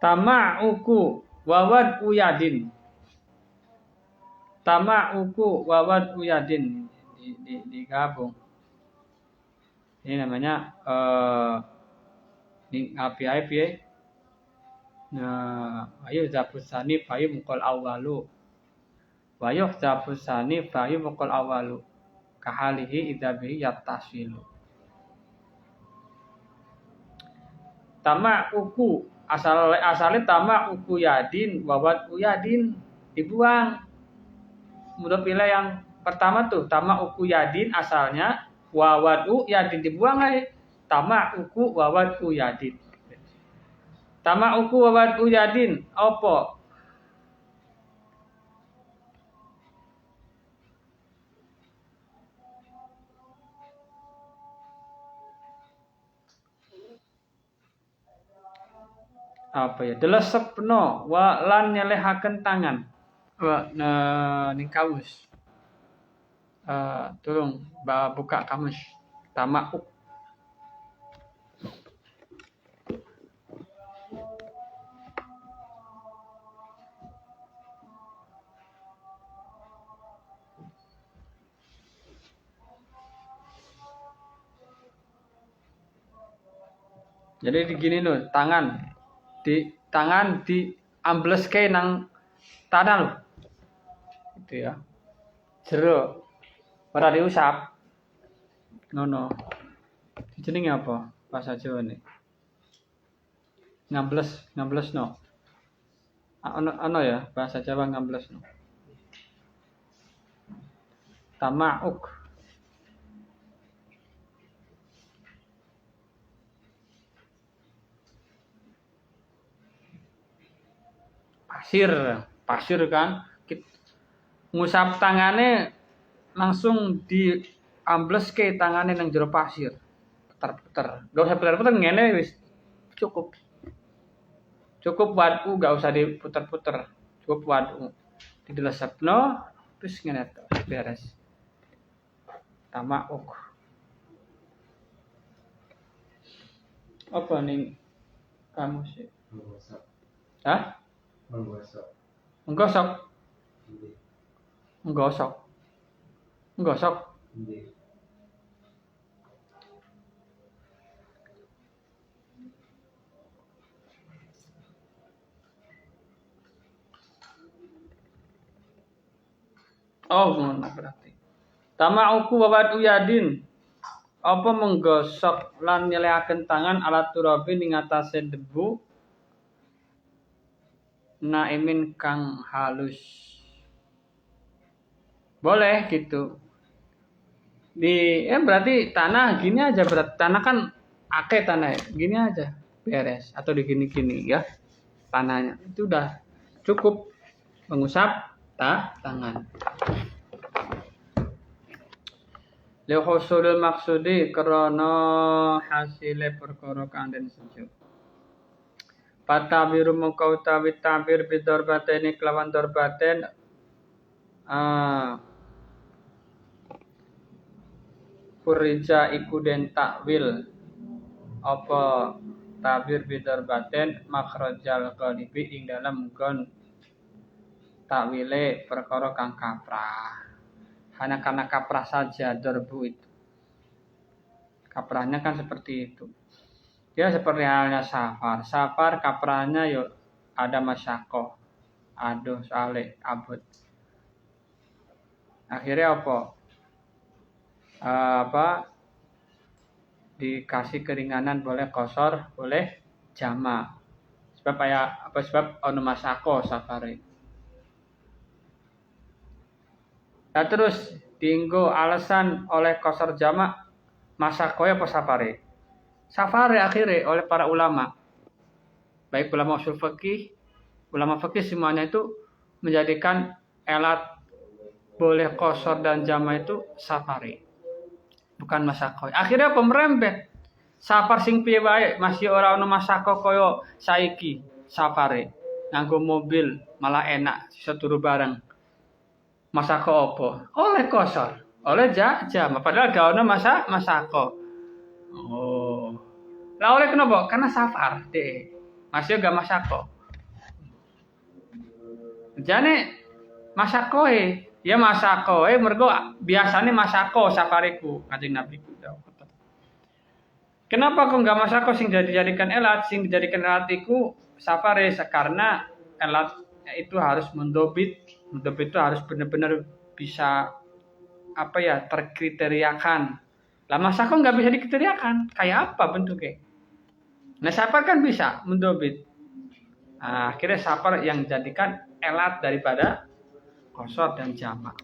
Tama'uku wawad uyadin. Tama'uku wawad uyadin digabung. Ini namanya ini API. Nah, ayo zapusani fayu mukol awalu. Wayo zapusani fayu mukol awalu. Kahalihi idabihi yattasilu. Tamak uku asalnya tamak uku yadin wawat uyadin dibuang. Mudah pilih yang pertama tuh tamak uku yadin asalnya wawat yadin dibuang aja. Tamak uku wawat yadin. Tamak uku wawat yadin apa? Apa ya? Delesepno wa lan nyelehaken tangan. Wa ning kamus. Tolong buka kamus. Tamak uk. Jadi begini loh, tangan di ambleske nang tanah loh. Itu ya. Jero. Ora diusap. Ngono. Jenenge apa? Bahasa Jawa nih. Ngambles no. Ano ya, bahasa Jawa ngambles no. Tamauk. Pasir kan. Ngusap tangannya langsung di ambles ke tangannya nang jero pasir. Putar-putar. Gak usah putar-putar ngene wis cukup. Cukup wadu gak usah diputar-putar. Cukup wadu. Didelesepno terus ngene beres. Tamauk. Apa nih kamu sih? Hah? Menggosok. Oh, ngono berarti. Tamauku wawat uyadin. Apa menggosok lan nyelehaken tangan alat turabi ning atase debu naimin kang halus. Boleh gitu. Berarti tanah gini aja, berarti tanah kan akeh tanah gini aja beres atau digini-gini ya tanahnya itu udah cukup mengusap tangan. Lihusulul maksudi krana hasile perkara kang den sejuk. Patabiru mengkau utawi tabir bidorbateni kelawan dorbaten Furija iku den takwil apa tabir bidorbaten makhrajal qalibi ing dalam gon takwile perkara kang kaprah. Hanya karena kaprah saja dorbu itu. Kaprahnya kan seperti itu. Ya seperti halnya safar. Safar kaprahnya yuk ada masyakoh. Aduh saleh abud. Akhirnya apa? Dikasih keringanan boleh kosor, boleh jama. Sebab ono masyakoh safari. Nah terus dienggo alasan oleh kosor jama masyakoh apa safari? Safari akhirnya oleh para ulama. Baik ulama usul fikih, ulama fikih semuanya itu menjadikan elat boleh kosor dan jama itu safari. Bukan masyakoh. Akhirnya pemerembet. Safar sing piye wae masih ora ono masyakoh kaya saiki safari. Nganggo mobil malah enak bisa turu bareng. Masyakoh apa? Oleh kosor, oleh jama. Padahal gak ono masyakoh. Oh. Lah oleh kenapa? Karena safar deh. Masih gak masyakoh. Jane masyakoh ya masyakoh mergo biasanya masyakoh safariku kanjeng Nabi. Kenapa kok enggak masyakoh sing dijadikan elat? Sing dijadikan elat iku safari karena elat itu harus mendobit itu harus benar-benar bisa terkriteriakan. Lah masyakoh enggak bisa dikriteriakan. Kayak apa bentuknya? Nah, safar kan bisa mendobit. Nah, akhirnya safar yang jadikan elat daripada qasar dan jamak.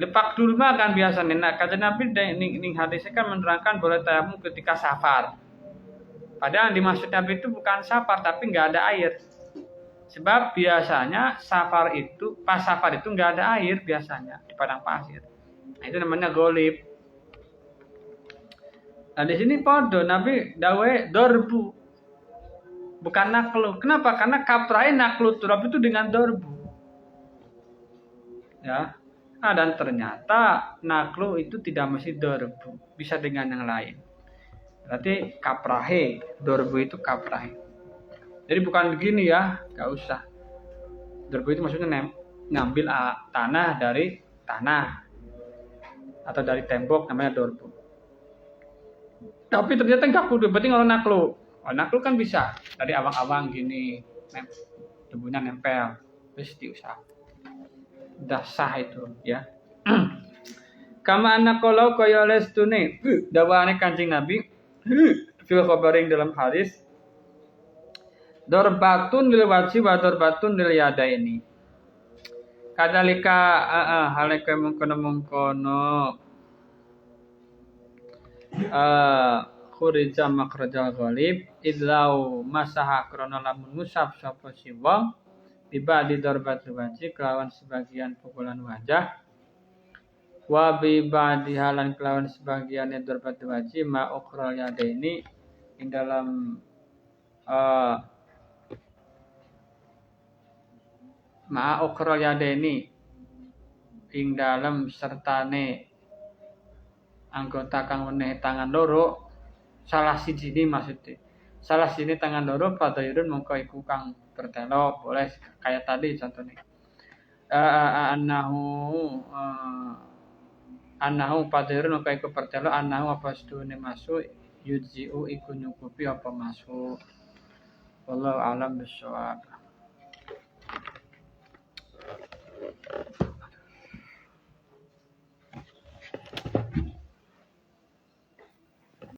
Lepak dulu mah kan biasa nih. Nah, kata Nabi ning hadisnya kan menerangkan boleh tayamum ketika safar. Padahal yang dimaksud Nabi itu bukan safar tapi nggak ada air. Sebab biasanya pas safar itu nggak ada air biasanya di padang pasir. Nah, itu namanya golib. Nah, di sini podo Nabi dawe dorbu, bukan naklu. Kenapa? Karena kaprai naklu turab itu dengan dorbu. Ya. Nah, dan ternyata naklu itu tidak mesti dorbu, bisa dengan yang lain. Berarti kaprahe, dorbu itu kaprahe. Jadi bukan begini ya, nggak usah. Dorbu itu maksudnya ngambil tanah dari tanah atau dari tembok, namanya dorbu. Tapi ternyata nggak kudu, berarti kalau naklu. Oh, naklu kan bisa dari awang-awang gini, debunya nempel, terus diusap. Udah sah itu ya. Kama anak kalau kaya lestune, dawane Kanjeng Nabi, fil khabaring dalam hadis. Dorbatun lil wajhi wa dorbatun lil yadaini. Kadalika halika mengkono khurija makhrajal ghalib idlau masaha krana lamun musab sapa si wong tiba di dorbat wajhi kelawan sebagian pukulan wajah wa bi ba'di halan kelawan sebagian dorbat wajhi ma ukhral yadaini ing dalam ma'a ukhra yadaini ing dalem sertane anggota kang weneh tangan loro salah siji maksudnya salah siji tangan loro fadhairun mongko iku kang bertelo boleh kayak tadi contohnya annahu fadhairun mongko iku bertelo annahu apa sedune masuk yujzi'u iku nyukupi apa masuk wallahu a'lam bishawab.